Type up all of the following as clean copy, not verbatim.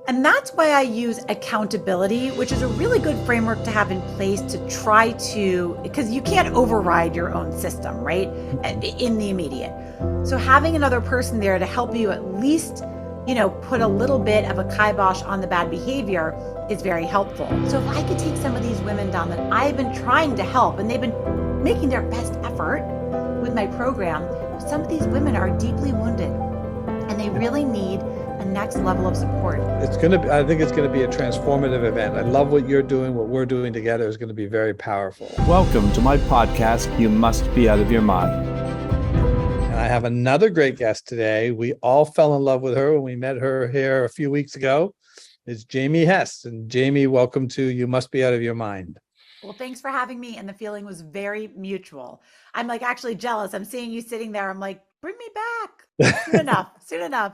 And that's why I use accountability, which is a really good framework to have in place to try to, because you can't override your own system, right? In the immediate. So having another person there to help you at least, put a little bit of a kibosh on the bad behavior is very helpful. So if I could take some of these women down that I've been trying to help and they've been making their best effort with my program, some of these women are deeply wounded and they really need a next level of support. I think it's going to be a transformative event. I love what you're doing. What we're doing together is going to be very powerful. Welcome to my podcast, You Must Be Out of Your Mind. And I have another great guest today. We all fell in love with her when we met her here a few weeks ago. It's Jamie Hess. And Jamie, welcome to You Must Be Out of Your Mind. Well, thanks for having me. And the feeling was very mutual. I'm like actually jealous. I'm seeing you sitting there. I'm like, bring me back. Soon enough. Soon enough.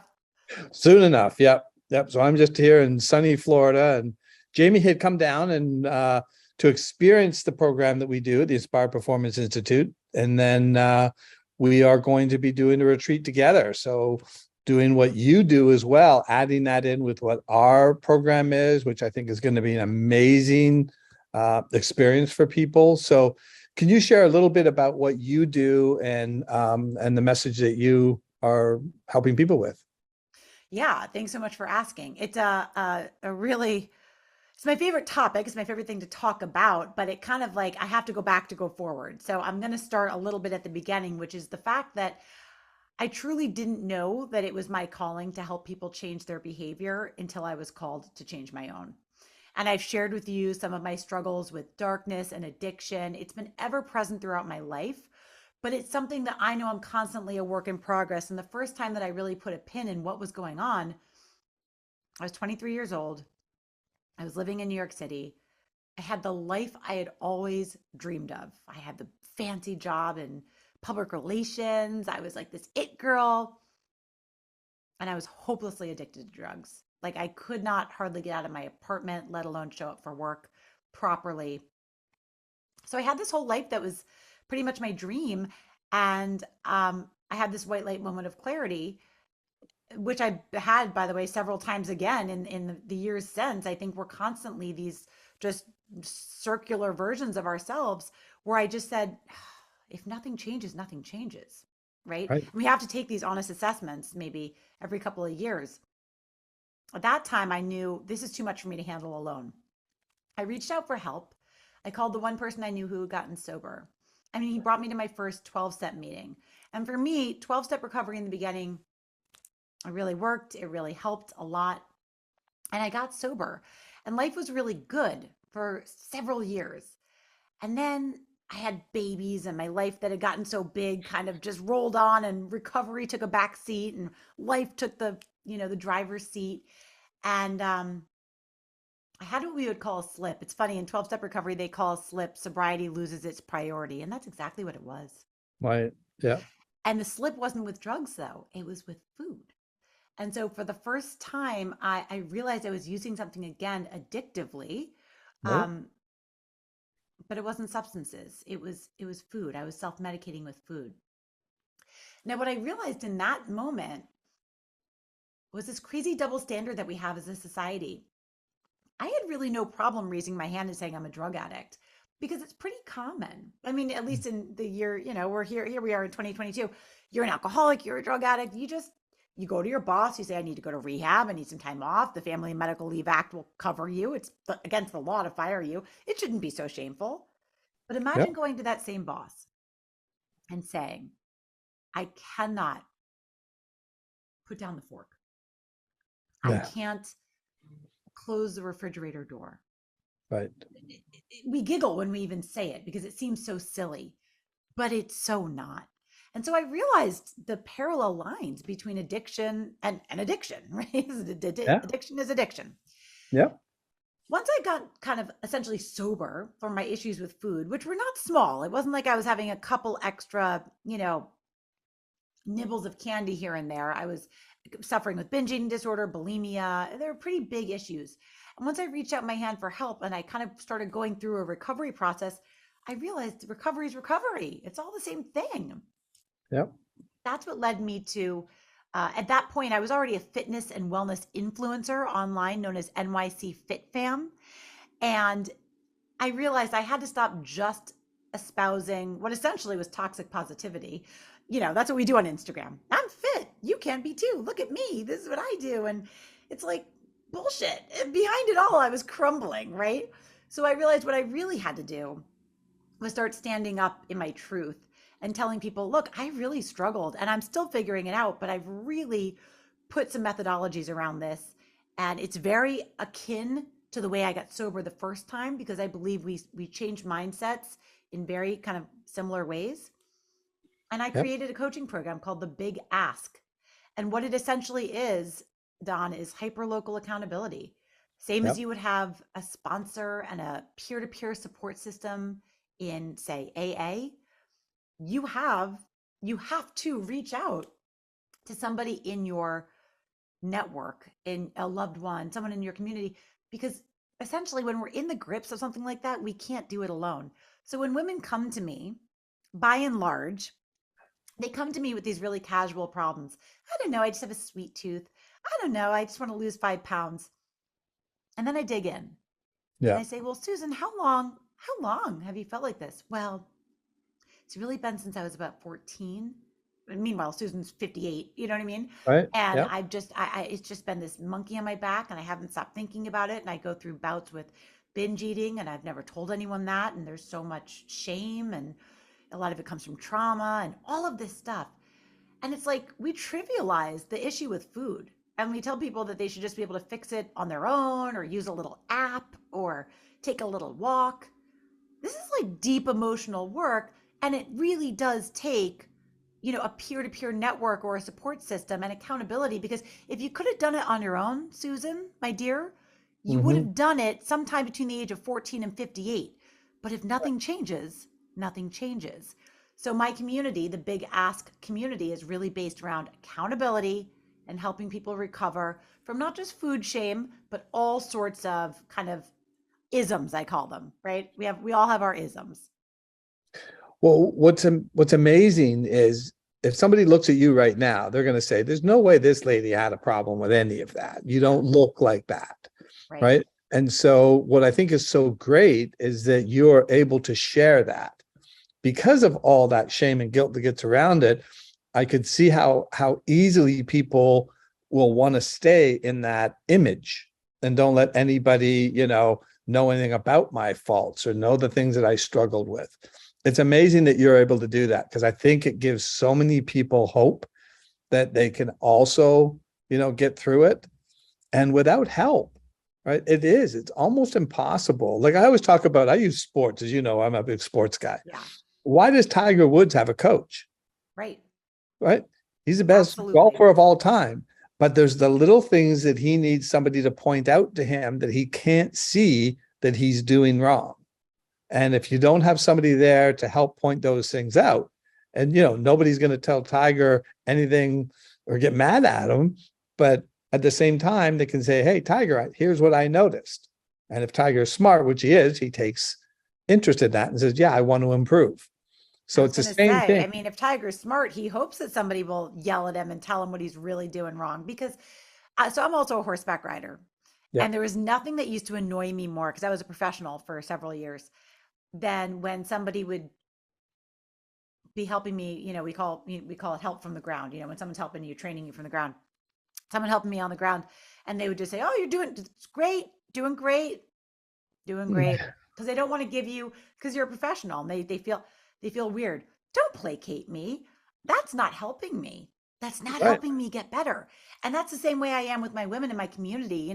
Soon enough. Yep. So I'm just here in sunny Florida, and Jamie had come down and to experience the program that we do at the Inspired Performance Institute. And then we are going to be doing a retreat together. So doing what you do as well, adding that in with what our program is, which I think is going to be an amazing experience for people. So can you share a little bit about what you do and the message that you are helping people with? Yeah, thanks so much for asking. It's it's my favorite topic. It's my favorite thing to talk about, but it kind of like I have to go back to go forward. So I'm going to start a little bit at the beginning, which is the fact that I truly didn't know that it was my calling to help people change their behavior until I was called to change my own. And I've shared with you some of my struggles with darkness and addiction. It's been ever present throughout my life, but it's something that I know I'm constantly a work in progress. And the first time that I really put a pin in what was going on, I was 23 years old. I was living in New York City. I had the life I had always dreamed of. I had the fancy job in public relations. I was like this it girl. And I was hopelessly addicted to drugs. Like I could not hardly get out of my apartment, let alone show up for work properly. So I had this whole life that was pretty much my dream. And I had this white light moment of clarity, which I had, by the way, several times again in the years since. I think we're constantly these just circular versions of ourselves where I just said, if nothing changes, nothing changes. Right. Right. And we have to take these honest assessments maybe every couple of years. At that time, I knew this is too much for me to handle alone. I reached out for help. I called the one person I knew who had gotten sober. I mean, he brought me to my first 12-step meeting. And for me, 12-step recovery in the beginning, it really worked. It really helped a lot. And I got sober. And life was really good for several years. And then I had babies and my life that had gotten so big kind of just rolled on, and recovery took a back seat and life took the driver's seat. And I had what we would call a slip. It's funny, in 12-step recovery, they call a slip sobriety loses its priority. And that's exactly what it was. Right. Yeah. And the slip wasn't with drugs, though. It was with food. And so for the first time, I realized I was using something again addictively. Right. Um, but it wasn't substances. It was food. I was self-medicating with food. Now, what I realized in that moment was this crazy double standard that we have as a society. I had really no problem raising my hand and saying I'm a drug addict because it's pretty common. I mean, at least in the year, we're here we are in 2022. You're an alcoholic, you're a drug addict. You go to your boss, you say, I need to go to rehab, I need some time off. The Family and Medical Leave Act will cover you. It's against the law to fire you. It shouldn't be so shameful. But Yeah. imagine going to that same boss and saying, I cannot put down the fork. I Yeah. can't close the refrigerator door. Right. We giggle when we even say it because it seems so silly, but it's so not. And so I realized the parallel lines between addiction and addiction, right? Yeah. Addiction is addiction. Yeah. Once I got kind of essentially sober from my issues with food, which were not small, it wasn't like I was having a couple extra, nibbles of candy here and there. I was suffering with binge eating disorder, bulimia. They were pretty big issues. And once I reached out my hand for help and I kind of started going through a recovery process, I realized recovery is recovery. It's all the same thing. Yeah. That's what led me to At that point, I was already a fitness and wellness influencer online known as NYC Fit Fam. And I realized I had to stop just espousing what essentially was toxic positivity. That's what we do on Instagram. I'm fit. You can be too. Look at me. This is what I do. And it's like bullshit. And behind it all, I was crumbling, right? So I realized what I really had to do was start standing up in my truth and telling people, look, I really struggled and I'm still figuring it out, but I've really put some methodologies around this. And it's very akin to the way I got sober the first time, because I believe we changed mindsets in very kind of similar ways. And I Yep. created a coaching program called the Big Ask. And what it essentially is, Don, is hyperlocal accountability. Same as Yep. you would have a sponsor and a peer-to-peer support system in, say, AA, you have you have to reach out to somebody in your network, in a loved one, someone in your community, because essentially when we're in the grips of something like that, we can't do it alone. So when women come to me, by and large, they come to me with these really casual problems. I don't know, I just have a sweet tooth. I don't know, I just want to lose 5 pounds. And then I dig in and Yeah. I say, well, Susan, how long have you felt like this? Well, it's really been since I was about 14. Meanwhile, Susan's 58, you know what I mean? Right. And Yep. it's just been this monkey on my back and I haven't stopped thinking about it. And I go through bouts with binge eating and I've never told anyone that. And there's so much shame and a lot of it comes from trauma and all of this stuff. And it's like we trivialize the issue with food and we tell people that they should just be able to fix it on their own or use a little app or take a little walk. This is like deep emotional work. And it really does take, a peer-to-peer network or a support system and accountability. Because if you could have done it on your own, Susan, my dear, you would Hmm. have done it sometime between the age of 14 and 58. But if nothing changes, nothing changes. So my community, the Big Ask community, is really based around accountability and helping people recover from not just food shame, but all sorts of kind of isms, I call them, right? We all have our isms. Well, what's amazing is if somebody looks at you right now, they're going to say, "There's no way this lady had a problem with any of that. You Yeah, don't look like that." right. Right. And so what I think is so great is that you're able to share that because of all that shame and guilt that gets around it. I could see how easily people will want to stay in that image and don't let anybody, know anything about my faults or know the things that I struggled with. It's amazing that you're able to do that because I think it gives so many people hope that they can also, get through it and without help. Right. It's almost impossible. Like I always talk about, I use sports, as you know, I'm a big sports guy. Yeah, Why does Tiger Woods have a coach? right. Right. He's the best Absolutely. golfer of all time. But there's the little things that he needs somebody to point out to him that he can't see that he's doing wrong. And if you don't have somebody there to help point those things out, and nobody's going to tell Tiger anything or get mad at him, but at the same time, they can say, "Hey, Tiger, here's what I noticed." And if Tiger's smart, which he is, he takes interest in that and says, "Yeah, I want to improve." I So was it's the going to same say, thing. I mean, if Tiger's smart, he hopes that somebody will yell at him and tell him what he's really doing wrong. Because, so I'm also a horseback rider. Yeah. And there was nothing that used to annoy me more because I was a professional for several years than when somebody would be helping me. We call it help from the ground. When someone's helping you, training you from the ground, someone helping me on the ground, and they would just say, "Oh, you're doing it's great, doing great, doing great," because they don't want to give you because you're a professional. And they feel weird. Don't placate me. That's not helping me. That's not Right. helping me get better. And that's the same way I am with my women in my community.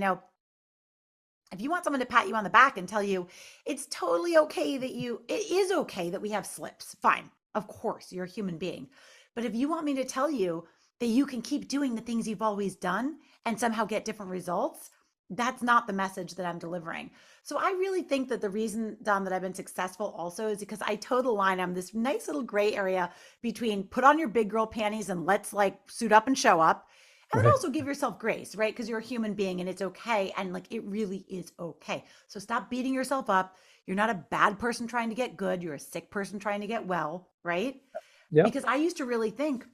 If you want someone to pat you on the back and tell you it's totally okay it is okay that we have slips, fine. Of course, you're a human being. But if you want me to tell you that you can keep doing the things you've always done and somehow get different results, that's not the message that I'm delivering. So I really think that the reason, Don, that I've been successful also is because I toe the line. I'm this nice little gray area between put on your big girl panties and let's like suit up and show up, and then Right. also give yourself grace, right? Because you're a human being and it's okay. And like it really is okay. So stop beating yourself up. You're not a bad person trying to get good. You're a sick person trying to get well, right? Yep. Because I used to really think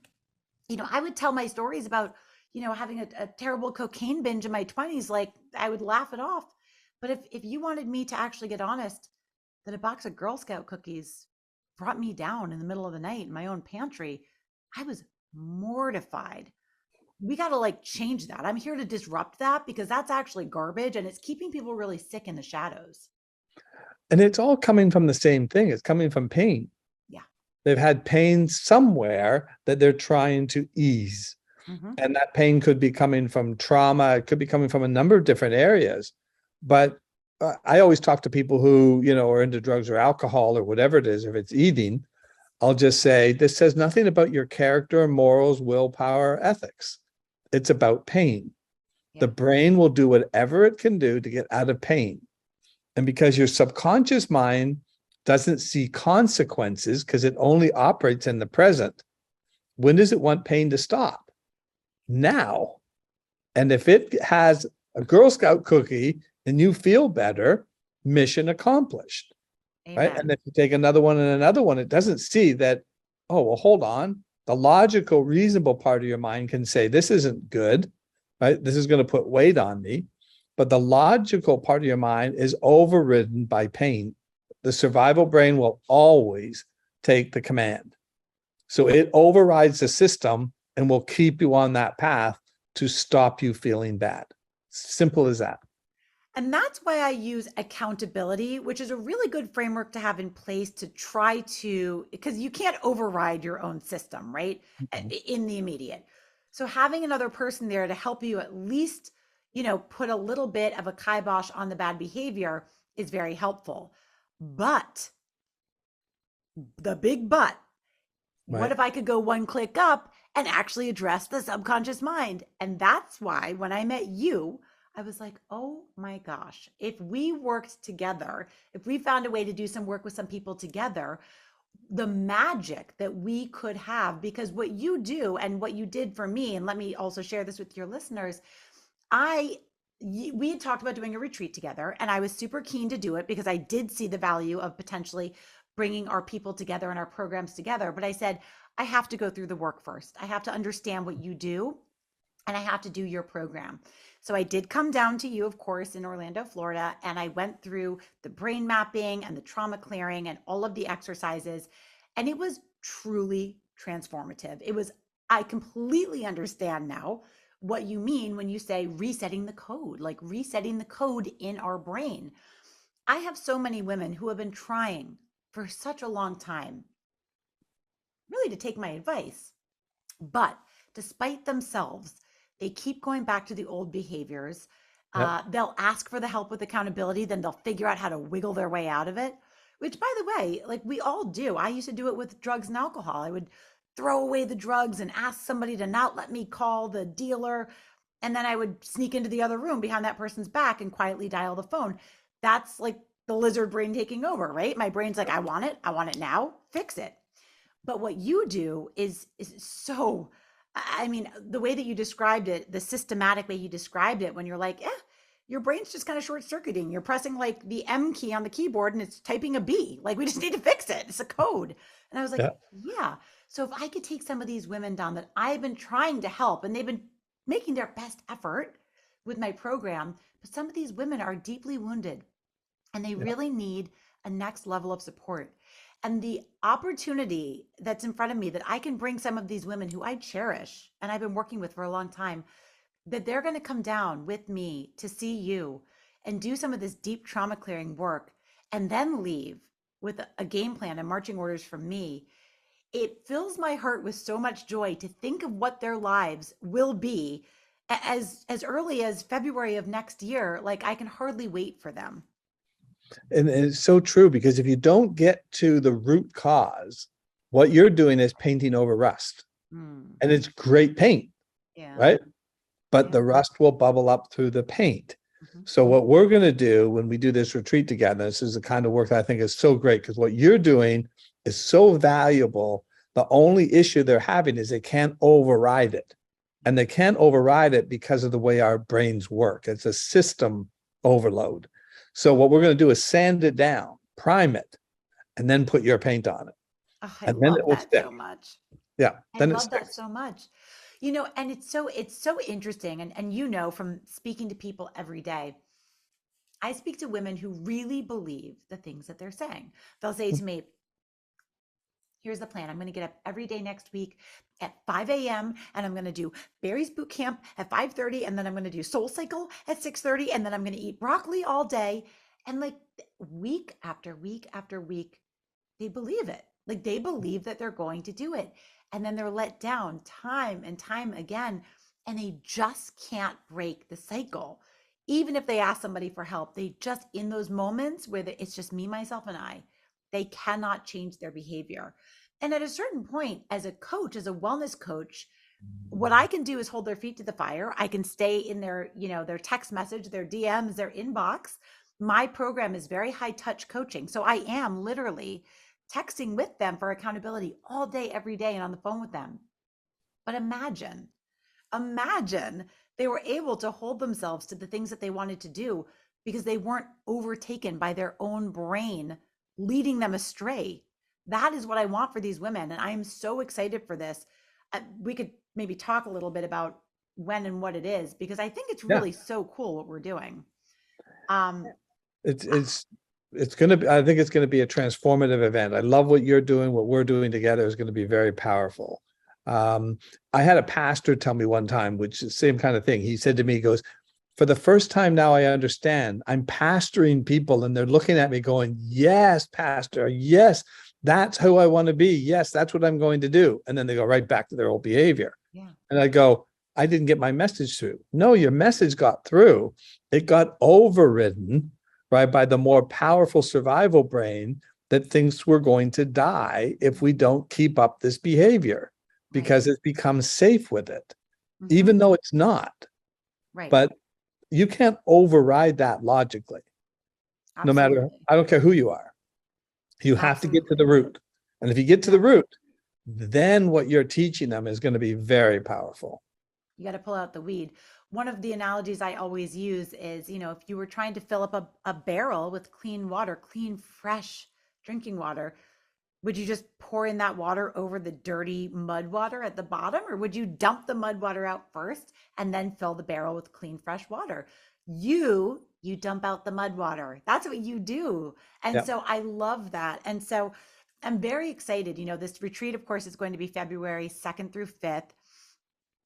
I would tell my stories about, having a terrible cocaine binge in my 20s. Like, I would laugh it off. But if you wanted me to actually get honest, that a box of Girl Scout cookies brought me down in the middle of the night in my own pantry, I was mortified. We got to like change that. I'm here to disrupt that because that's actually garbage and it's keeping people really sick in the shadows. And it's all coming from the same thing. It's coming from pain. Yeah. They've had pain somewhere that they're trying to ease. Hmm. And that pain could be coming from trauma. It could be coming from a number of different areas. But I always talk to people who, are into drugs or alcohol or whatever it is, if it's eating, I'll just say, this says nothing about your character, morals, willpower, ethics. It's about pain. The Yeah. brain will do whatever it can do to get out of pain. And because your subconscious mind doesn't see consequences because it only operates in the present, when does it want pain to stop? Now. And if it has a Girl Scout cookie and you feel better, mission accomplished, right? And Amen. if you take another one and another one, it doesn't see that, oh, well, hold on. The logical, reasonable part of your mind can say, this isn't good, right? This is going to put weight on me. But the logical part of your mind is overridden by pain. The survival brain will always take the command. So it overrides the system and will keep you on that path to stop you feeling bad. Simple as that. And that's why I use accountability, which is a really good framework to have in place to try to, because you can't override your own system, right? In the immediate. So having another person there to help you at least, put a little bit of a kibosh on the bad behavior is very helpful. But the big but, what Right. if I could go one click up and actually address the subconscious mind? And that's why when I met you, I was like, oh my gosh, if we worked together, if we found a way to do some work with some people together, the magic that we could have, because what you do and what you did for me, and let me also share this with your listeners, I we had talked about doing a retreat together and I was super keen to do it because I did see the value of potentially bringing our people together and our programs together, but I said I have to go through the work first. I have to understand what you do and I have to do your program. So I did come down to you, of course, in Orlando, Florida, and I went through the brain mapping and the trauma clearing and all of the exercises. And it was truly transformative. I completely understand now what you mean when you say resetting the code, like resetting the code in our brain. I have so many women who have been trying for such a long time, really to take my advice. But despite themselves, they keep going back to the old behaviors. Yep. They'll ask for the help with accountability, then they'll figure out how to wiggle their way out of it, which, by the way, like we all do. I used to do it with drugs and alcohol. I would throw away the drugs and ask somebody to not let me call the dealer. And then I would sneak into the other room behind that person's back and quietly dial the phone. That's like the lizard brain taking over, right? My brain's like, I want it. I want it now. Fix it. But what you do is so, I mean, the way that you described it, the systematic way you described it, when you're like, your brain's just kind of short circuiting. You're pressing like the M key on the keyboard and it's typing a B. Like, we just need to fix it. It's a code. And I was like, Yeah. yeah. So if I could take some of these women down that I've been trying to help and they've been making their best effort with my program, but some of these women are deeply wounded and they Yeah. really need a next level of support. And the opportunity that's in front of me that I can bring some of these women who I cherish and I've been working with for a long time, that they're going to come down with me to see you and do some of this deep trauma clearing work and then leave with a game plan and marching orders from me. It fills my heart with so much joy to think of what their lives will be as early as February of next year. Like, I can hardly wait for them. And it's so true, because if you don't get to the root cause, what you're doing is painting over rust. Hmm. And it's great paint, Yeah. right? But Yeah. the rust will bubble up through the paint. Mhm. So what we're going to do when we do this retreat together, this is the kind of work that I think is so great, because what you're doing is so valuable. The only issue they're having is they can't override it. And they can't override it because of the way our brains work. It's a system overload. So what we're going to do is sand it down, prime it, and then put your paint on it. Oh, I And then love it will that stick. so much. Yeah. I Then it love that sticks. so much. And it's so interesting. And from speaking to people every day, I speak to women who really believe the things that they're saying. They'll say to me, here's the plan. I'm going to get up every day next week at 5 a.m. and I'm going to do Barry's boot camp at 5:30, and then I'm going to do Soul Cycle at 6:30, and then I'm going to eat broccoli all day. And like week after week after week, they believe it. Like they believe that they're going to do it. And then they're let down time and time again. And they just can't break the cycle. Even if they ask somebody for help, they just, in those moments where it's just me, myself, and I, they cannot change their behavior. And at a certain point, as a coach, as a wellness coach, what I can do is hold their feet to the fire. I can stay in their text message, their DMs, their inbox. My program is very high touch coaching. So I am literally texting with them for accountability all day, every day, and on the phone with them. But imagine they were able to hold themselves to the things that they wanted to do because they weren't overtaken by their own brain leading them astray. That is what I want for these women. And I am so excited for this. We could maybe talk a little bit about when and what it is, because I think it's Yeah. really so cool what we're doing. Um, It's it's it's gonna be, I think it's gonna be a transformative event. I love what you're doing. What we're doing together is going to be very powerful. Um, I had a pastor tell me one time, which is the same kind of thing. He said to me, he goes, for the first time now I understand. I'm pastoring people and they're looking at me going, yes, pastor, yes, that's who I want to be. Yes, that's what I'm going to do. And then they go right back to their old behavior. yeah, And I go, I didn't get my message through. No, your message got through. It got overridden, right, by the more powerful survival brain that thinks we're going to die if we don't keep up this behavior right. because it becomes safe with it, Hmm. even though it's not. Right. But you can't override that logically, no matter, Absolutely. I don't care who you are. You have to get to the Absolutely. root. And if you get to the Yeah. root, then what you're teaching them is going to be very powerful. You got to pull out the weed. One of the analogies I always use is, if you were trying to fill up a barrel with clean water, clean, fresh drinking water, would you just pour in that water over the dirty mud water at the bottom? Or would you dump the mud water out first and then fill the barrel with clean, fresh water? You dump out the mud water. That's what you do. And Yeah. so I love that. And so I'm very excited. This retreat, of course, is going to be February 2nd through 5th.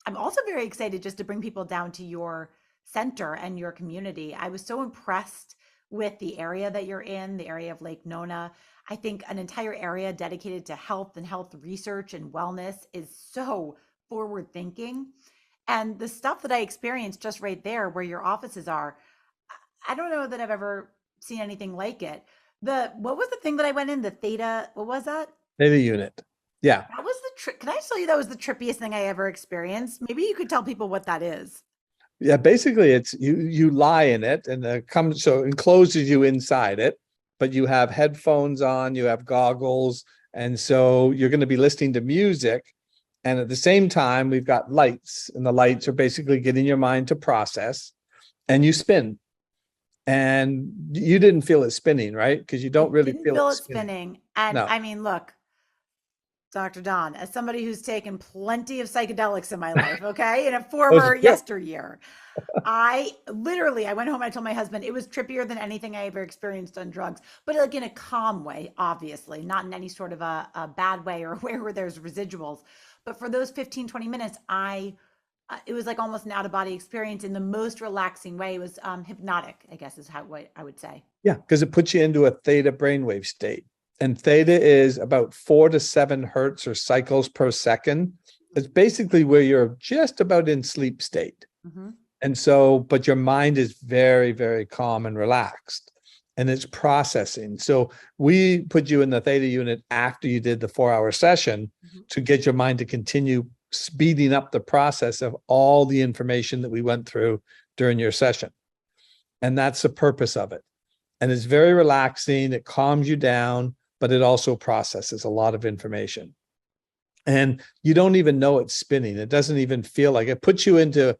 I'm also very excited just to bring people down to your center and your community. I was so impressed with the area that you're in, the area of Lake Nona. I think an entire area dedicated to health and health research and wellness is so forward thinking. And the stuff that I experienced just right there where your offices are, I don't know that I've ever seen anything like it. What was the thing that I went in? The theta, what was that? Data unit. Yeah. That was the trip. Can I tell you that was the trippiest thing I ever experienced? Maybe you could tell people what that is. Yeah, basically it's you lie in it and comes so encloses you inside it, but you have headphones on, you have goggles, and so you're going to be listening to music. And at the same time, we've got lights, and the lights are basically getting your mind to process, and you spin. And you didn't feel it spinning, right? Because you I don't really didn't feel it feel it spinning. spinning. And No. I mean, look, Dr. Don, as somebody who's taken plenty of psychedelics in my life, okay, in a Those are former good. yesteryear, I went home, I told my husband it was trippier than anything I ever experienced on drugs, but like in a calm way, obviously, not in any sort of a bad way or where there's residuals. But for those 15, 20 minutes, it was like almost an out of body experience in the most relaxing way. It was hypnotic, I guess is what I would say. Yeah, because it puts you into a theta brainwave state. And theta is about 4 to 7 hertz or cycles per second. It's basically where you're just about in sleep state. Mm-hmm. And so, but your mind is very, very calm and relaxed and it's processing. So we put you in the theta unit after you did the 4 hour session Mm-hmm. to get your mind to continue speeding up the process of all the information that we went through during your session. And that's the purpose of it. And it's very relaxing. It calms you down, but it also processes a lot of information. And you don't even know it's spinning. It doesn't even feel like it puts you into,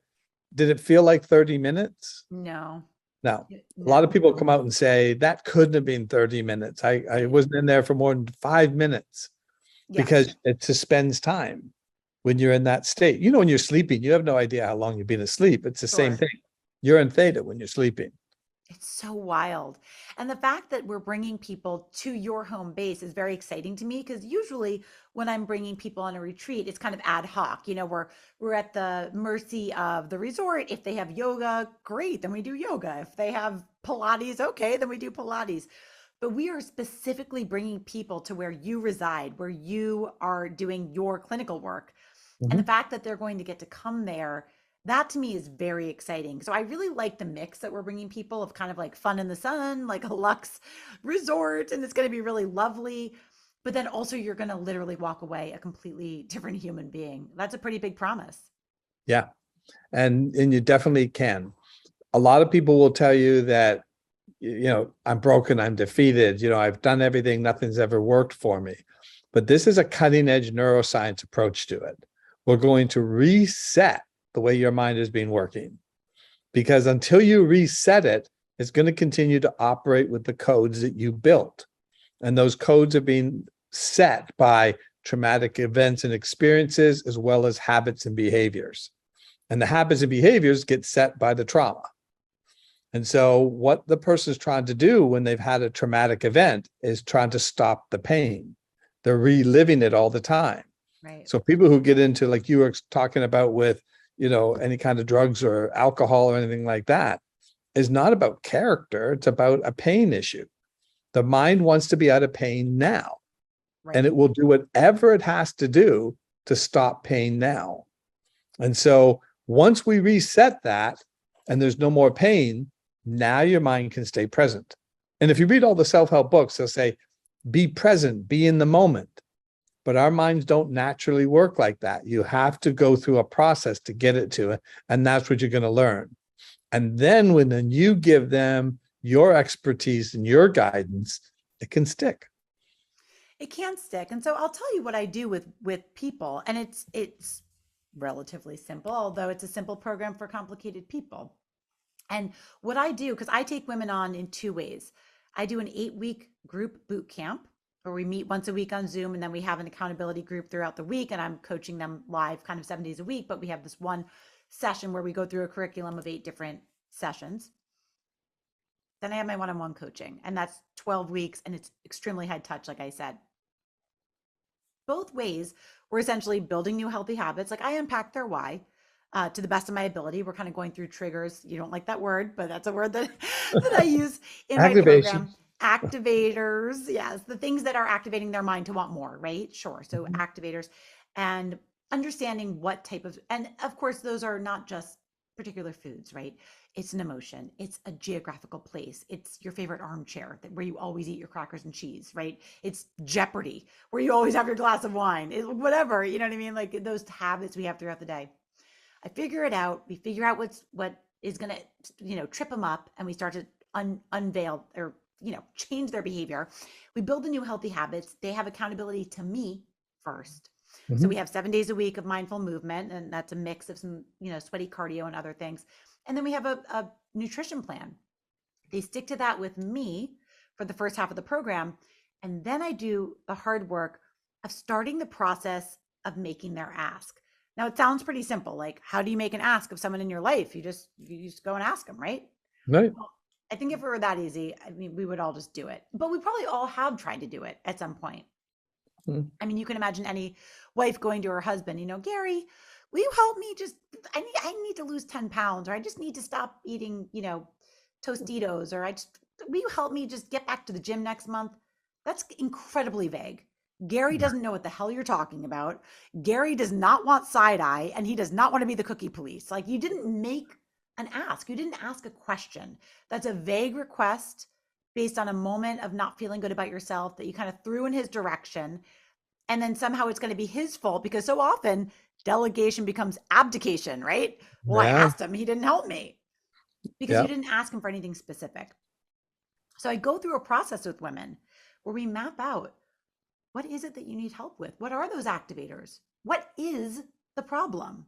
did it feel like 30 minutes? No, No. A lot of no, people come out and say that couldn't have been 30 minutes. I right. wasn't in there for more than 5 minutes. Yes. because it suspends time when you're in that state. You know, when you're sleeping, you have no idea how long you've been asleep. It's the same Sure. thing. You're in theta when you're sleeping. It's so wild. And the fact that we're bringing people to your home base is very exciting to me because usually when I'm bringing people on a retreat, it's kind of ad hoc. You know, we're at the mercy of the resort. If they have yoga, great, then we do yoga. If they have Pilates, okay, then we do Pilates. But we are specifically bringing people to where you reside, where you are doing your clinical work. And the Mhm. fact that they're going to get to come there, that to me is very exciting. So I really like the mix that we're bringing people of kind of like fun in the sun, like a luxe resort, and it's going to be really lovely. But then also, you're going to literally walk away a completely different human being. That's a pretty big promise. Yeah. And you definitely can. A lot of people will tell you that, I'm broken, I'm defeated, I've done everything, nothing's ever worked for me. But this is a cutting edge neuroscience approach to it. We're going to reset the way your mind has been working, because until you reset it, it's going to continue to operate with the codes that you built. And those codes are being set by traumatic events and experiences, as well as habits and behaviors. And the habits and behaviors get set by the trauma. And so what the person is trying to do when they've had a traumatic event is trying to stop the pain. They're reliving it all the time. Right. So people who get into, like you were talking about with, any kind of drugs or alcohol or anything like that, is not about character. It's about a pain issue. The mind wants to be out of pain now, and Right. it will do whatever it has to do to stop pain now. And so once we reset that and there's no more pain, now your mind can stay present. And if you read all the self-help books, they'll say, be present, be in the moment. But our minds don't naturally work like that. You have to go through a process to get it to it. And that's what you're going to learn. And then when you give them your expertise and your guidance, it can stick. It can stick. And so I'll tell you what I do with people, and it's relatively simple, although it's a simple program for complicated people. And what I do, because I take women on in two ways. I do an 8-week group boot camp where we meet once a week on Zoom, and then we have an accountability group throughout the week. And I'm coaching them live kind of 7 days a week. But we have this one session where we go through a curriculum of 8 different sessions. Then I have my one on one coaching, and that's 12 weeks, and it's extremely high touch, like I said. Both ways, we're essentially building new healthy habits. Like I unpack their why to the best of my ability. We're kind of going through triggers. You don't like that word, but that's a word that that I use in my Activation. program. Activators, yes, the things that are activating their mind to want more, right? Sure. So Mhm. activators and understanding what type of, and of course, those are not just particular foods, right? It's an emotion. It's a geographical place. It's your favorite armchair where you always eat your crackers and cheese, right? It's Jeopardy where you always have your glass of wine, whatever, you know what I mean? Like those habits we have throughout the day. I figure it out. We figure out what is going to, trip them up, and we start to unveil or, change their behavior. We build the new healthy habits. They have accountability to me first. So we Mhm. have 7 days a week of mindful movement, and that's a mix of some, sweaty cardio and other things. And then we have a nutrition plan. They stick to that with me for the first half of the program. And then I do the hard work of starting the process of making their ask. Now it sounds pretty simple. Like, how do you make an ask of someone in your life? You just go and ask them, right? Right. Well, I think if it were that easy, I mean, we would all just do it. But we probably all have tried to do it at some point. Mhm. I mean, you can imagine any wife going to her husband, Gary, will you help me just I need to lose 10 pounds, or I just need to stop eating, Tostitos, or will you help me just get back to the gym next month? That's incredibly vague. Gary doesn't know what the hell you're talking about. Gary does not want side eye, and he does not want to be the cookie police. Like, you didn't make an ask. You didn't ask a question. That's a vague request based on a moment of not feeling good about yourself that you kind of threw in his direction, and then somehow it's going to be his fault because so often delegation becomes abdication, right? Well, I Yeah. asked him, he didn't help me because you Yeah. didn't ask him for anything specific. So I go through a process with women where we map out, what is it that you need help with? What are those activators? What is the problem?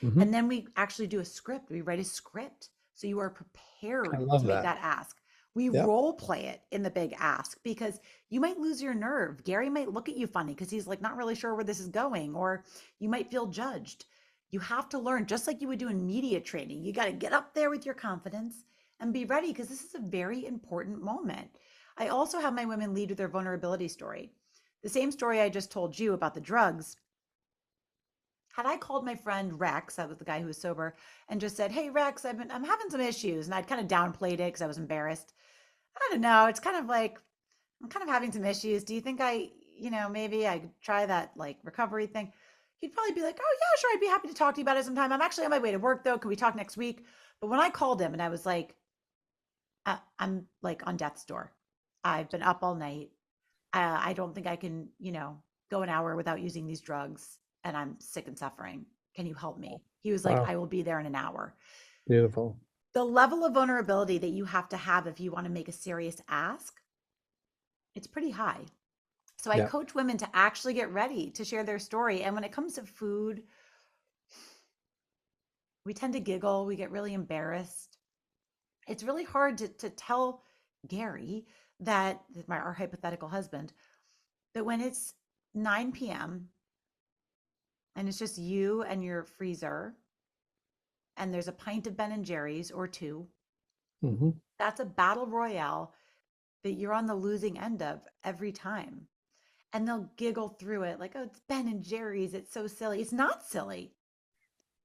Mhm. And then we actually do a script. We write a script so you are I prepared love to make that. that ask. We Yeah. role play it in the big ask because you might lose your nerve. Gary might look at you funny because he's like not really sure where this is going, or you might feel judged. You have to learn, just like you would do in media training. You got to get up there with your confidence and be ready because this is a very important moment. I also have my women lead with their vulnerability story. The same story I just told you about the drugs. Had I called my friend Rex, that was the guy who was sober, and just said, "Hey Rex, I'm having some issues," and I'd kind of downplayed it because I was embarrassed. I don't know. It's kind of like I'm kind of having some issues. Do you think maybe I could try that like recovery thing? He'd probably be like, "Oh yeah, sure. I'd be happy to talk to you about it sometime. I'm actually on my way to work though. Can we talk next week?" But when I called him and I was like, I'm like on death's door. I've been up all night. I don't think I can, go an hour without using these drugs, and I'm sick and suffering. Can you help me? He was like, Wow. I will be there in an hour. Beautiful. The level of vulnerability that you have to have if you want to make a serious ask, it's pretty high. So I Yeah. coach women to actually get ready to share their story. And when it comes to food, we tend to giggle, we get really embarrassed. It's really hard to tell Gary that our hypothetical husband, that when it's 9 p.m. and it's just you and your freezer and there's a pint of Ben and Jerry's or two, Hmm. that's a battle royale that you're on the losing end of every time. And they'll giggle through it like, "Oh, it's Ben and Jerry's. It's so silly." It's not silly.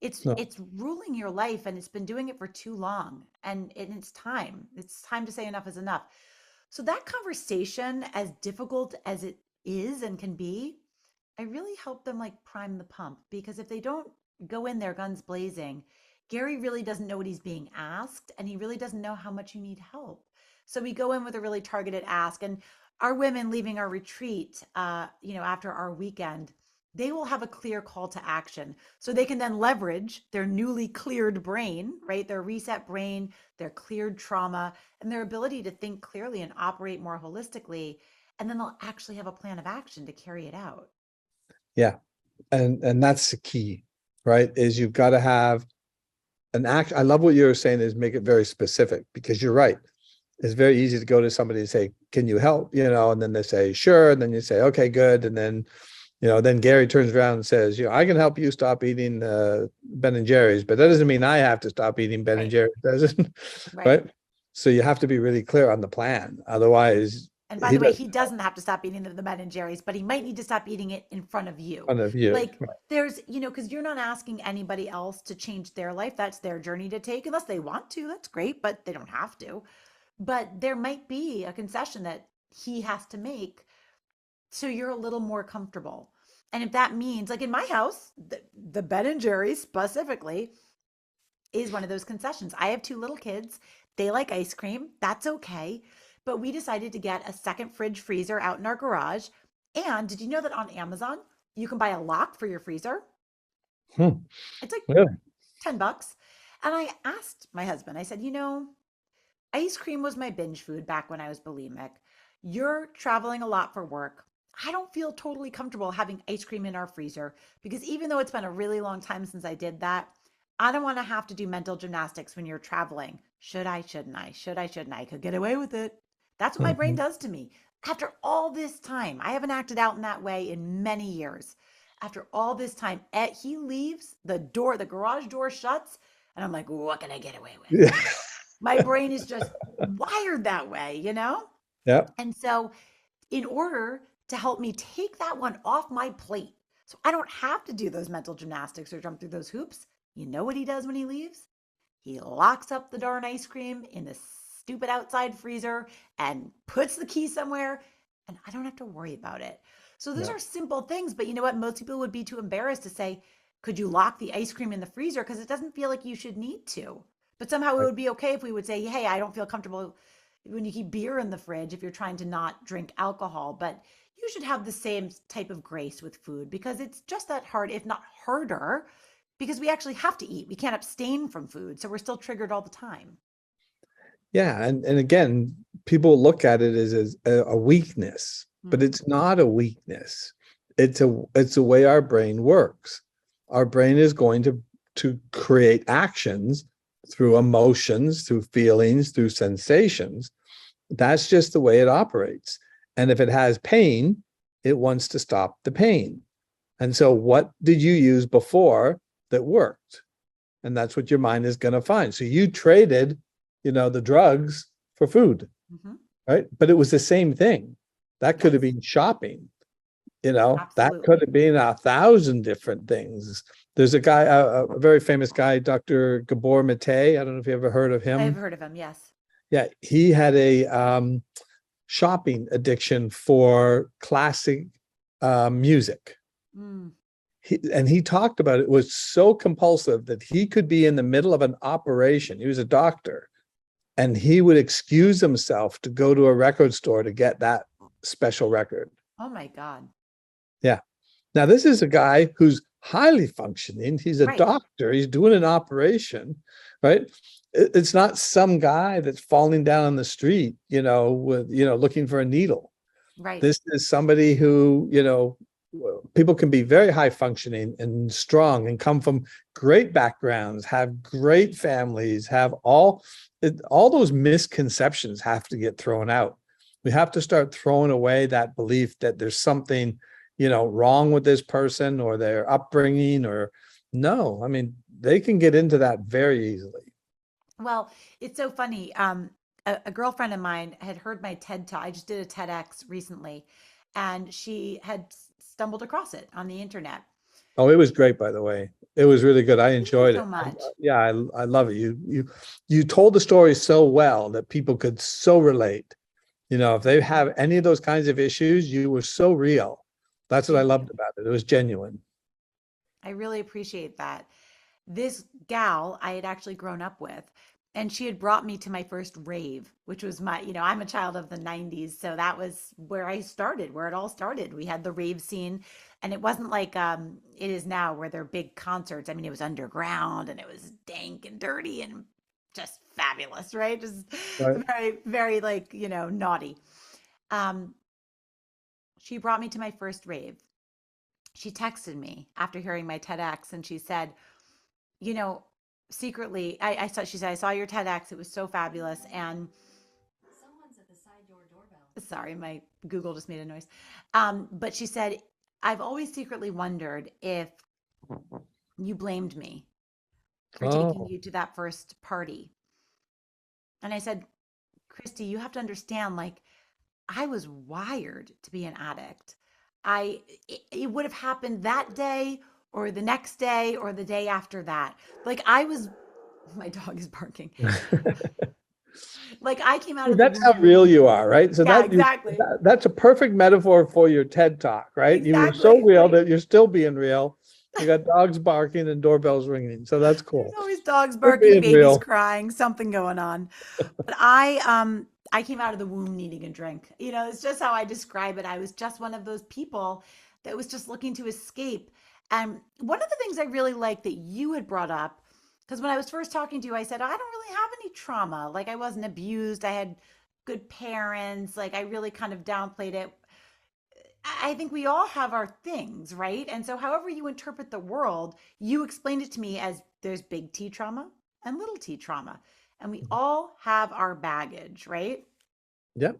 It's No. it's ruling your life, and it's been doing it for too long. And it's time. It's time to say enough is enough. So that conversation, as difficult as it is and can be, I really help them like prime the pump, because if they don't go in there guns blazing, Gary really doesn't know what he's being asked, and he really doesn't know how much you need help. So we go in with a really targeted ask, and our women leaving our retreat, after our weekend, they will have a clear call to action. So they can then leverage their newly cleared brain, right? Their reset brain, their cleared trauma, and their ability to think clearly and operate more holistically. And then they'll actually have a plan of action to carry it out. Yeah. And that's the key, right? Is you've got to have an act. I love what you're saying is make it very specific, because you're right. It's very easy to go to somebody and say, "Can you help?" And then they say, "Sure." And then you say, "Okay, good." And then, then Gary turns around and says, "I can help you stop eating Ben and Jerry's, but that doesn't mean I have to stop eating Ben and Right. Jerry's, does it?" Right. Right. So you have to be really clear on the plan. Otherwise, And by he the way, doesn't he doesn't have to stop eating the Ben and Jerry's, but he might need to stop eating it in front of you. want of you. Like there's, because you're not asking anybody else to change their life. That's their journey to take, unless they want to. That's great, but they don't have to. But there might be a concession that he has to make so you're a little more comfortable. And if that means, like in my house, the Ben and Jerry's specifically is one of those concessions. I have two little kids. They like ice cream. That's okay. But we decided to get a second fridge freezer out in our garage. And did you know that on Amazon, you can buy a lock for your freezer? Hmm. It's like Really? $10. And I asked my husband, I said, ice cream was my binge food back when I was bulimic. You're traveling a lot for work. I don't feel totally comfortable having ice cream in our freezer because even though it's been a really long time since I did that, I don't want to have to do mental gymnastics when you're traveling. Should I? Shouldn't I? Should I? Shouldn't I? Could get away with it. That's what my brain Mhm. does to me. After all this time, I haven't acted out in that way in many years. After all this time, he leaves, the garage door shuts, and I'm like, what can I get away with? Yeah. My brain is just wired that way? Yeah. And so, in order to help me take that one off my plate, so I don't have to do those mental gymnastics or jump through those hoops, you know what he does when he leaves? He locks up the darn ice cream in the stupid outside freezer and puts the key somewhere, and I don't have to worry about it. So, those Yeah. are simple things, but you know what? Most people would be too embarrassed to say, "Could you lock the ice cream in the freezer?" Because it doesn't feel like you should need to. But somehow it Right. would be okay if we would say, "Hey, I don't feel comfortable when you keep beer in the fridge if you're trying to not drink alcohol." But you should have the same type of grace with food because it's just that hard, if not harder, because we actually have to eat. We can't abstain from food. So we're still triggered all the time. Yeah. And again, people look at it as a weakness, but Mm, it's not a weakness. It's a way our brain works. Our brain is going to create actions through emotions, through feelings, through sensations. That's just the way it operates. And if it has pain, it wants to stop the pain. And so what did you use before that worked? And that's what your mind is going to find. So you traded, the drugs for food, Hmm. right? But it was the same thing. That could have Yes, been shopping, that could absolutely. have been 1,000 different things. There's a guy, a very famous guy, Dr. Gabor Mate. I don't know if you ever heard of I've him. heard of him. Yes. Yeah, he had a shopping addiction for classic music. Mm. And he talked about it was so compulsive that he could be in the middle of an operation. He was a doctor, and he would excuse himself to go to a record store to get that special record. Oh my God. Yeah. Now, this is a guy who's highly functioning. He's a Right. doctor. He's doing an operation, right? It's not some guy that's falling down on the street, with, looking for a needle. Right. This is somebody who, people can be very high functioning and strong and come from great backgrounds, have great families, have all those misconceptions have to get thrown out. We have to start throwing away that belief that there's something, wrong with this person or their upbringing or no. I mean, they can get into that very easily. Well, it's so funny. A girlfriend of mine had heard my TED talk. I just did a TEDx recently, and she had stumbled across it on the internet. Oh, it was great, by the way. It was really good. I Thank you enjoyed so it. much. Yeah, I love it. You told the story so well that people could so relate. If they have any of those kinds of issues, you were so real. That's what I Thank loved you. about it. It was genuine. I really appreciate that. This gal I had actually grown up with, and she had brought me to my first rave, which was I'm a child of the 90s, so that was where I started, where it all started. We had the rave scene, and it wasn't like it is now where they're big concerts. I mean, it was underground and it was dank and dirty and just fabulous, right? Just Right. very, very like, naughty. Um, she brought me to my first rave. She texted me after hearing my TEDx and she said, you know, secretly, I saw, she said, I saw your TEDx. It was so fabulous. And sorry, my Google just made a noise. But she said, I've always secretly wondered if you blamed me for taking Oh, you to that first party. And I said, Christy, you have to understand, like, I was wired to be an addict. It would have happened that day or the next day or the day after that. Like I was, my dog is barking. Like I came out of the that's how womb. real you are, right? So Yeah, exactly. that's a perfect metaphor for your TED talk, right? You were so Exactly. real Like that you're still being real. You got dogs barking and doorbells ringing. So that's there's cool. always dogs You're barking, being babies real. crying, something going on. But I came out of the womb needing a drink. It's just how I describe it. I was just one of those people that was just looking to escape. And one of the things I really like that you had brought up, because when I was first talking to you, I said, I don't really have any trauma. Like I wasn't abused. I had good parents. Like I really kind of downplayed it. I think we all have our things, right? And so, however you interpret the world, you explained it to me as there's big T trauma and little t trauma. And we all have our baggage, right? Yeah.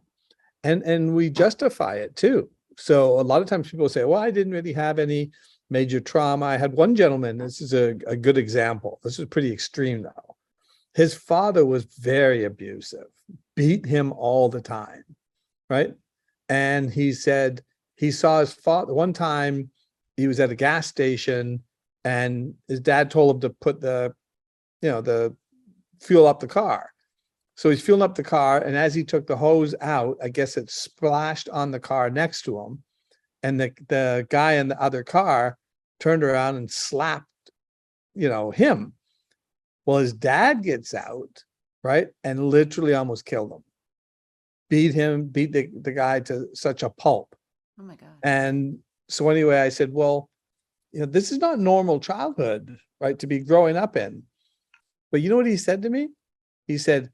And we justify it too. So a lot of times people say, well, I didn't really have any major trauma. I had one gentleman, this is a good example. This is pretty extreme though. His father was very abusive, beat him all the time, right? And he said he saw his father one time. He was at a gas station and his dad told him to put the fuel up the car. So he's fueling up the car, and as he took the hose out, I guess it splashed on the car next to him, and the guy in the other car turned around and slapped, him. Well, his dad gets out, right, and literally almost killed him, beat the guy to such a pulp. Oh my God. And so anyway, I said, well, this is not normal childhood, right, to be growing up in. But you know what he said to me? He said,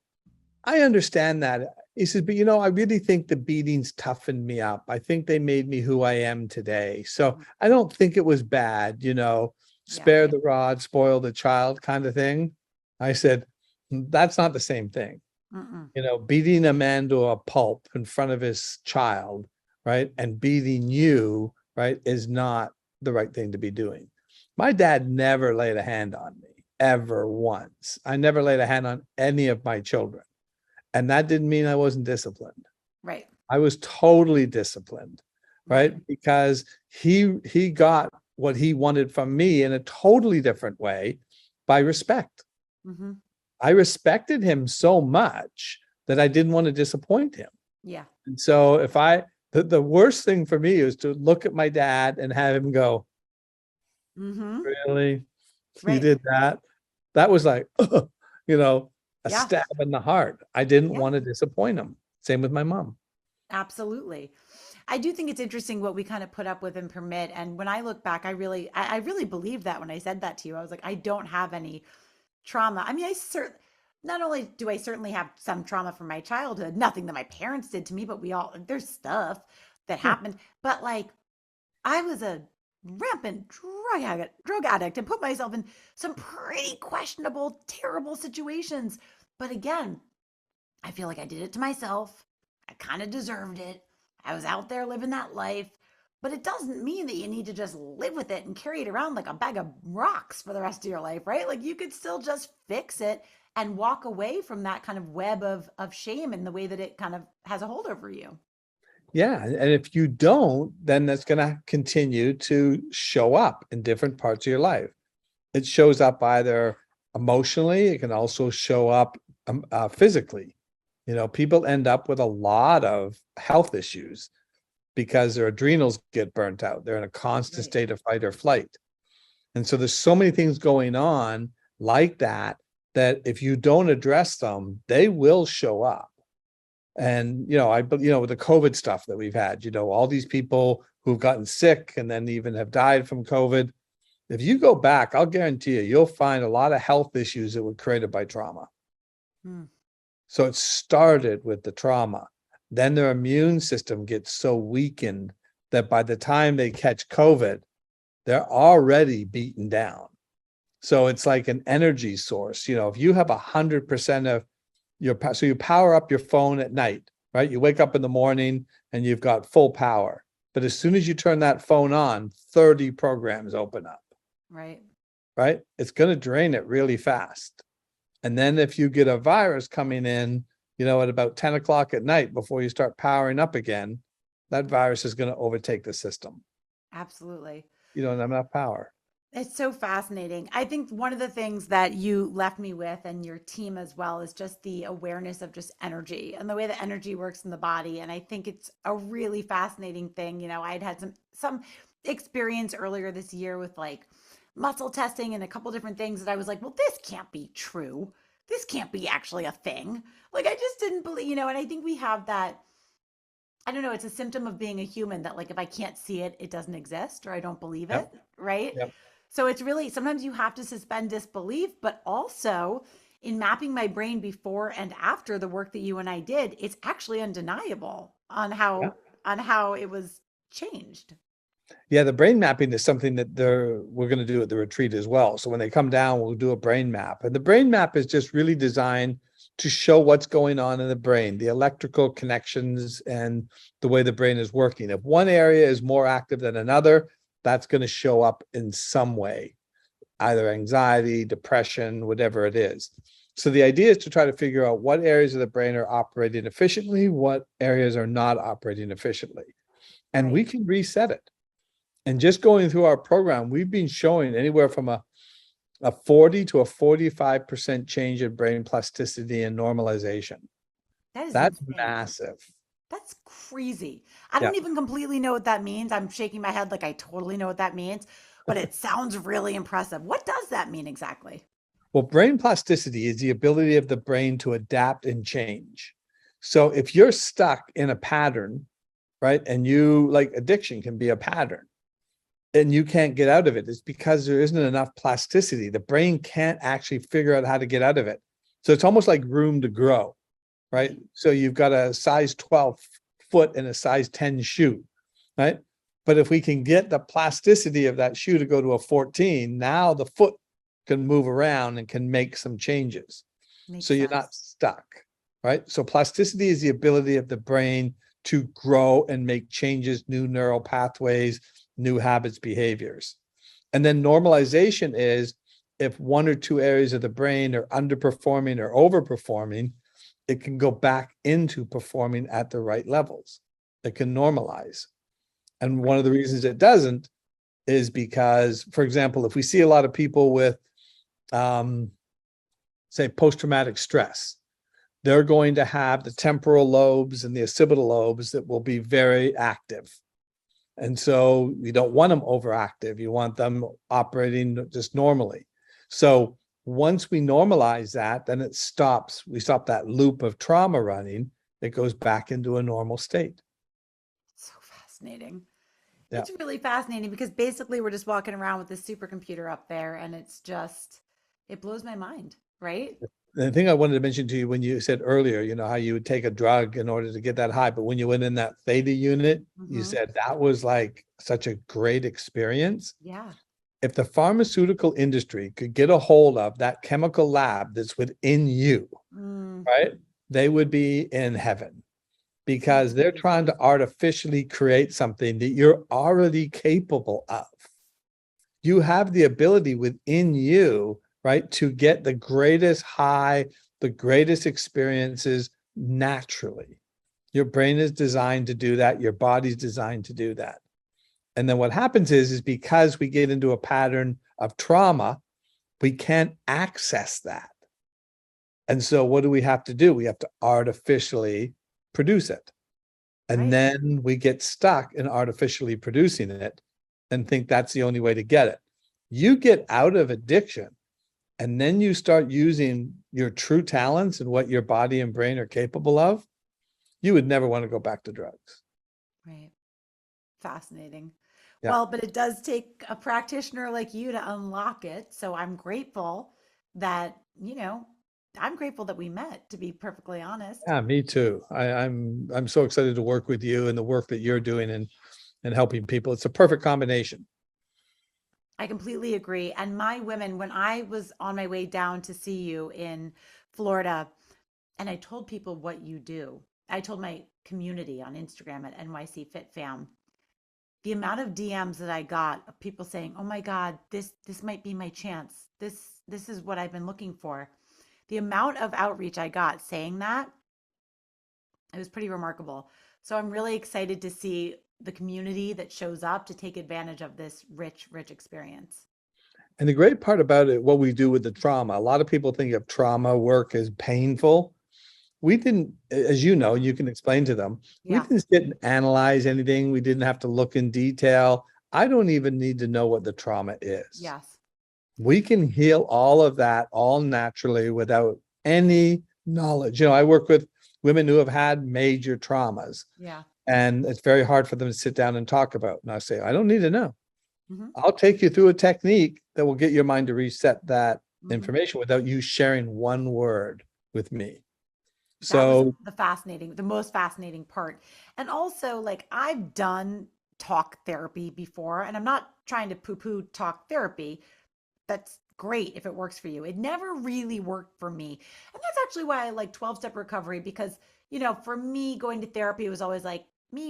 I understand that. He says, but I really think the beatings toughened me up. I think they made me who I am today. So I don't think it was bad, Yeah. spare the rod, spoil the child kind of thing. I said, that's not the same thing. Mm-mm. Beating a man to a pulp in front of his child, right? And beating you, right, is not the right thing to be doing. My dad never laid a hand on me, ever once. I never laid a hand on any of my children. And that didn't mean I wasn't disciplined. Right. I was totally disciplined, Right. right? Because he got what he wanted from me in a totally different way by respect. Mm-hmm. I respected him so much that I didn't want to disappoint him. Yeah. And so the worst thing for me is to look at my dad and have him go, Mm-hmm. really? You Right. did that? That was like, a Yeah. stab in the heart. I didn't Yeah. want to disappoint him. Same with my mom. Absolutely. I do think it's interesting what we kind of put up with and permit. And when I look back, I really believe that when I said that to you, I was like, I don't have any trauma. I mean, not only do I certainly have some trauma from my childhood, nothing that my parents did to me, but there's stuff that Yeah. happened. But like, I was a rampant drug addict and put myself in some pretty questionable, terrible situations. But again, I feel like I did it to myself. I kind of deserved it. I was out there living that life. But it doesn't mean that you need to just live with it and carry it around like a bag of rocks for the rest of your life, right? Like you could still just fix it and walk away from that kind of web of shame and the way that it kind of has a hold over you. Yeah. And if you don't, then that's going to continue to show up in different parts of your life. It shows up either emotionally, it can also show up physically. People end up with a lot of health issues because their adrenals get burnt out. They're in a constant Right. state of fight or flight. And so there's so many things going on like that, that if you don't address them, they will show up. And, with the COVID stuff that we've had, all these people who've gotten sick and then even have died from COVID. If you go back, I'll guarantee you'll find a lot of health issues that were created by trauma. Hmm. So it started with the trauma. Then their immune system gets so weakened that by the time they catch COVID, they're already beaten down. So it's like an energy source. If you have 100% of so you power up your phone at night, right? You wake up in the morning and you've got full power. But as soon as you turn that phone on, 30 programs open up, Right. right? It's going to drain it really fast. And then if you get a virus coming in, at about 10 o'clock at night before you start powering up again, that virus is going to overtake the system. Absolutely. You don't have enough power. It's so fascinating. I think one of the things that you left me with and your team as well is just the awareness of just energy and the way that energy works in the body. And I think it's a really fascinating thing. I'd had some experience earlier this year with like muscle testing and a couple different things that I was like, well, this can't be true. This can't be actually a thing. Like I just didn't believe, and I think we have that. I don't know, it's a symptom of being a human that like if I can't see it, it doesn't exist or I don't believe it, Yep. right? Yep. So it's really sometimes you have to suspend disbelief, but also in mapping my brain before and after the work that you and I did, it's actually undeniable on Yeah. how it was changed. Yeah, the brain mapping is something that we're going to do at the retreat as well. So when they come down, we'll do a brain map. And the brain map is just really designed to show what's going on in the brain, the electrical connections and the way the brain is working. If one area is more active than another, that's going to show up in some way, either anxiety, depression, whatever it is. So the idea is to try to figure out what areas of the brain are operating efficiently, what areas are not operating efficiently. And we Right. can reset it. And just going through our program, we've been showing anywhere from a 40 to a 45% change in brain plasticity and normalization. That is That's insane. massive. That's crazy. I Yeah. don't even completely know what that means. I'm shaking my head like I totally know what that means, but it sounds really impressive. What does that mean exactly? Well, brain plasticity is the ability of the brain to adapt and change. So if you're stuck in a pattern, right, and you like addiction can be a pattern, and you can't get out of it, it's because there isn't enough plasticity. The brain can't actually figure out how to get out of it. So it's almost like room to grow, right? Right. So you've got a size 12 foot and a size 10 shoe, right? But if we can get the plasticity of that shoe to go to a 14, now the foot can move around and can make some changes. So Makes you're not sense. stuck, right? So plasticity is the ability of the brain to grow and make changes, new neural pathways, new habits, behaviors. And then normalization is if one or two areas of the brain are underperforming or overperforming, it can go back into performing at the right levels. It can normalize. And one of the reasons it doesn't is because, for example, if we see a lot of people with, say, post-traumatic stress, they're going to have the temporal lobes and the occipital lobes that will be very active. And so you don't want them overactive. You want them operating just normally. So once we normalize that, then it stops. We stop that loop of trauma running. It goes back into a normal state. So fascinating. Yeah. It's really fascinating because basically we're just walking around with this supercomputer up there and it blows my mind, right? The thing I wanted to mention to you when you said earlier, you know, how you would take a drug in order to get that high, but when you went in that theta unit, you said that was like such a great experience. Yeah. If the pharmaceutical industry could get a hold of that chemical lab that's within you, right, they would be in heaven because they're trying to artificially create something that you're already capable of. You have the ability within you, right, to get the greatest high, the greatest experiences naturally. Your brain is designed to do that. Your body's designed to do that. And then what happens is because we get into a pattern of trauma, we can't access that. And so what do we have to do? We have to artificially produce it. And then we get stuck in artificially producing it and think that's the only way to get it. You get out of addiction and then you start using your true talents and what your body and brain are capable of, you would never want to go back to drugs. Right. Fascinating. Yeah. Well, but it does take a practitioner like you to unlock it. So I'm grateful that, I'm grateful that we met, to be perfectly honest. Yeah, me too. I'm so excited to work with you and the work that you're doing and helping people. It's a perfect combination. I completely agree. And my women, when I was on my way down to see you in Florida, and I told people what you do, I told my community on Instagram at NYC Fit Fam, the amount of DMs that I got of people saying, "Oh my God, this might be my chance. This is what I've been looking for." The amount of outreach I got saying that, it was pretty remarkable. So I'm really excited to see the community that shows up to take advantage of this rich, rich experience. And the great part about it, what we do with the trauma, a lot of people think of trauma work as painful. We didn't, as you know, you can explain to them, we Yeah. didn't sit and analyze anything. We didn't have to look in detail. I don't even need to know what the trauma is. Yes. We can heal all of that all naturally without any knowledge. You know, I work with women who have had major traumas. Yeah. And it's very hard for them to sit down and talk about. And I say, I don't need to know. Mm-hmm. I'll take you through a technique that will get your mind to reset that Mm-hmm. information without you sharing one word with me. That was So the most fascinating part. And also, like, I've done talk therapy before, and I'm not trying to poo-poo talk therapy. That's great if it works for you. It never really worked for me. And that's actually why I like 12-step recovery, because, for me, going to therapy was always like me,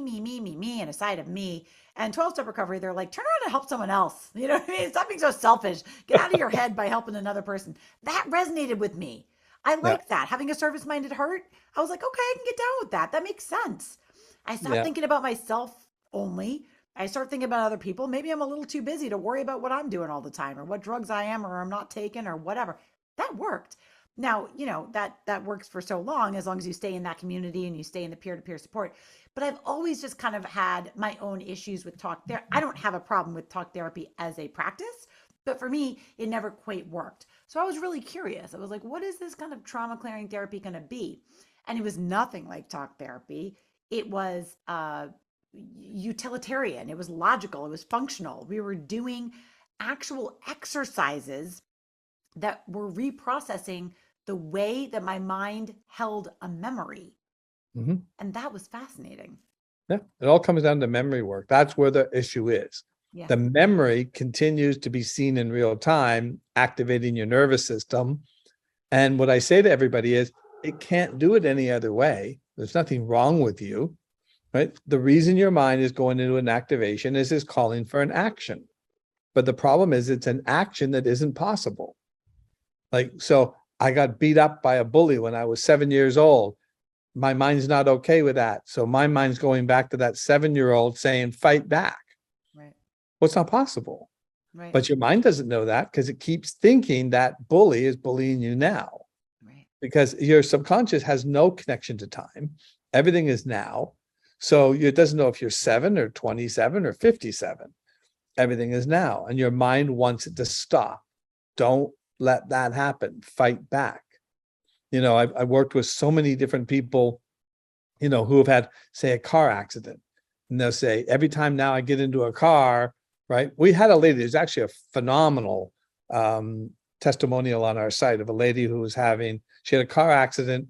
and a side of me. And 12-step recovery, they're like, turn around and help someone else. You know what I mean? Stop being so selfish. Get out of your head by helping another person. That resonated with me. I like that. Having a service-minded heart, I was like, okay, I can get down with that. That makes sense. I stopped thinking about myself only. I start thinking about other people. Maybe I'm a little too busy to worry about what I'm doing all the time or what drugs I am or I'm not taking or whatever. That worked. Now, that works for so long as you stay in that community and you stay in the peer-to-peer support. But I've always just kind of had my own issues with talk therapy. I don't have a problem with talk therapy as a practice, but for me, it never quite worked. So I was really curious. I was like, what is this kind of trauma clearing therapy going to be? And it was nothing like talk therapy. It was utilitarian. It was logical. It was functional. We were doing actual exercises that were reprocessing the way that my mind held a memory. mm-hmm. And that was fascinating. Yeah, it all comes down to memory work. That's where the issue is. Yeah. The memory continues to be seen in real time, activating your nervous system. And what I say to everybody is, it can't do it any other way. There's nothing wrong with you, right? The reason your mind is going into an activation is it's calling for an action. But the problem is it's an action that isn't possible. Like, so I got beat up by a bully when I was 7 years old. My mind's not okay with that. So my mind's going back to that 7-year-old saying, fight back. Right. Well, it's not possible. Right. But your mind doesn't know that because it keeps thinking that bully is bullying you now. Right. Because your subconscious has no connection to time. Everything is now. So it doesn't know if you're 7 or 27 or 57. Everything is now. And your mind wants it to stop. Don't let that happen. Fight back. You know, I've worked with so many different people, you know, who have had, say, a car accident. And they'll say, every time now I get into a car, right? We had a lady, there's actually a phenomenal testimonial on our site of a lady who was having, she had a car accident.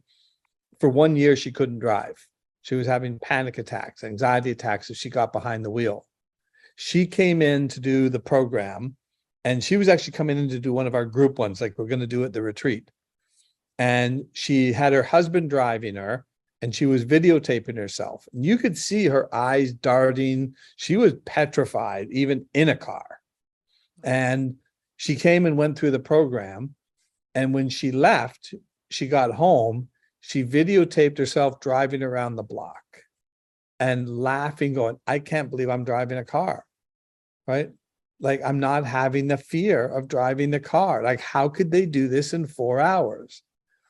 For 1 year, she couldn't drive. She was having panic attacks, anxiety attacks as she got behind the wheel. She came in to do the program, and she was actually coming in to do one of our group ones, like we're going to do at the retreat. And she had her husband driving her, and she was videotaping herself. And you could see her eyes darting. She was petrified, even in a car. And she came and went through the program. And when she left, she got home, she videotaped herself driving around the block and laughing, going, I can't believe I'm driving a car, right? Like, I'm not having the fear of driving the car. Like, how could they do this in 4 hours?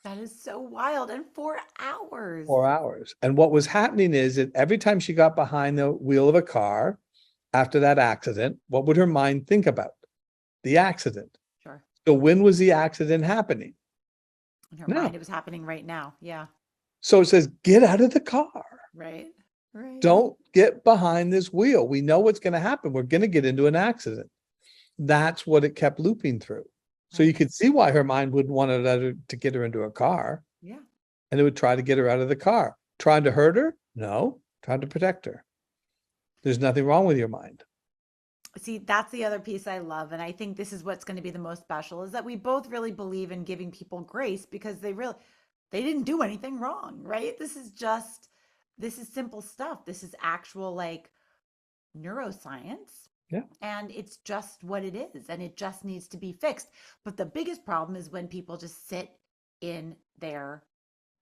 That is so wild. And 4 hours. 4 hours. And what was happening is that every time she got behind the wheel of a car after that accident, what would her mind think about? The accident. Sure. So when was the accident happening? In her No. mind, it was happening right now. Yeah. So it says, get out of the car. Right. Right. Don't get behind this wheel. We know what's going to happen. We're going to get into an accident. That's what it kept looping through. So you could see why her mind wouldn't want to get her into a car. Yeah. And it would try to get her out of the car. Trying to hurt her? No. Trying to protect her. There's nothing wrong with your mind. See, that's the other piece I love. And I think this is what's going to be the most special, is that we both really believe in giving people grace because they didn't do anything wrong, right? This is simple stuff. This is actual like neuroscience. Yeah. And it's just what it is. And it just needs to be fixed. But the biggest problem is when people just sit in their,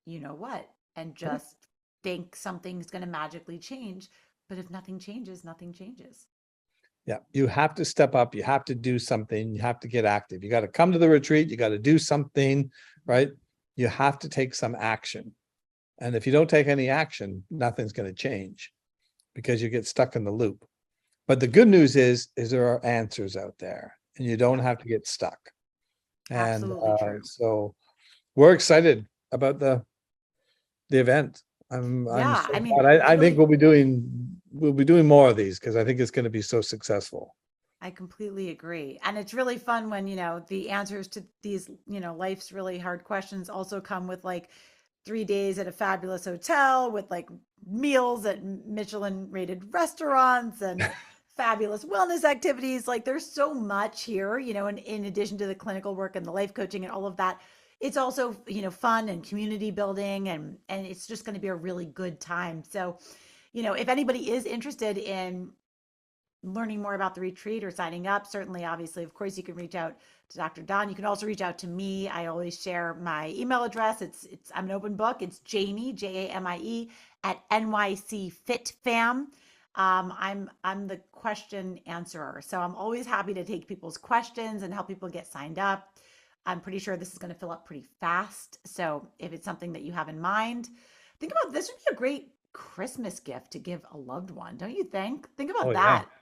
you know what, and just think something's going to magically change. But if nothing changes, nothing changes. Yeah. You have to step up. You have to do something. You have to get active. You got to come to the retreat. You got to do something, right? You have to take some action. And if you don't take any action, nothing's going to change because you get stuck in the loop. But the good news is there are answers out there and you don't have to get stuck. And Absolutely true. so we're excited about the event. I'm Yeah, so I mean, glad. I really- think we'll be doing more of these because I think it's going to be so successful. I completely agree. And it's really fun when, the answers to these, life's really hard questions also come with like 3 days at a fabulous hotel with like meals at Michelin rated restaurants and fabulous wellness activities. Like there's so much here, and in addition to the clinical work and the life coaching and all of that, it's also, fun and community building and it's just going to be a really good time. So, if anybody is interested in learning more about the retreat or signing up, certainly, obviously, of course, you can reach out to Dr. Don. You can also reach out to me. I always share my email address. I'm an open book. It's Jamie, Jamie at NYC Fit Fam. I'm the question answerer. So I'm always happy to take people's questions and help people get signed up. I'm pretty sure this is going to fill up pretty fast. So if it's something that you have in mind, think about this would be a great Christmas gift to give a loved one, don't you think? Think about Oh, that. yeah.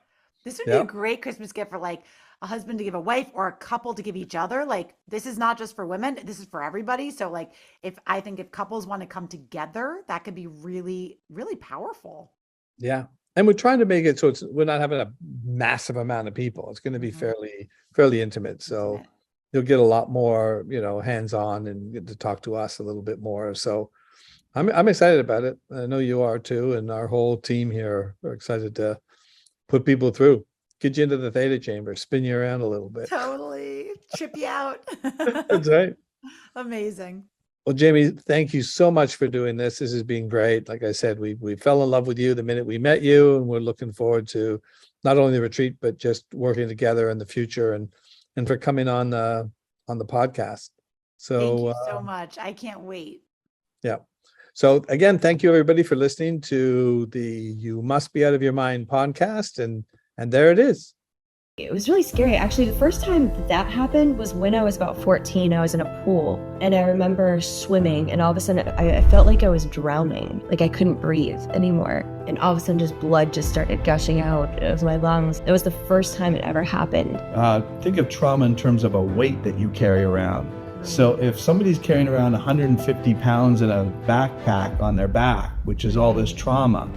This would be Yeah. a great Christmas gift for like a husband to give a wife or a couple to give each other. Like this is not just for women, this is for everybody. So like if couples want to come together, that could be really, really powerful. Yeah. And we're trying to make it so we're not having a massive amount of people. It's going to be Mhm. fairly intimate. So Intimate. you'll get a lot more, hands-on and get to talk to us a little bit more. So I'm excited about it. I know you are too. And our whole team here are excited to put people through, get you into the theta chamber, spin you around a little bit. Totally. Trip you out. That's right. Amazing. Well, Jamie, thank you so much for doing this. This has been great. Like I said, we fell in love with you the minute we met you, and we're looking forward to not only the retreat, but just working together in the future, and for coming on the podcast. Thank you So so much. I can't wait. yeah. So again, thank you everybody for listening to the You Must Be Out of Your Mind podcast. And there it is. It was really scary. Actually, the first time that happened was when I was about 14. I was in a pool and I remember swimming, and all of a sudden I felt like I was drowning. Like I couldn't breathe anymore. And all of a sudden just blood just started gushing out of my lungs. It was the first time it ever happened. Think of trauma in terms of a weight that you carry around. So if somebody's carrying around 150 pounds in a backpack on their back, which is all this trauma,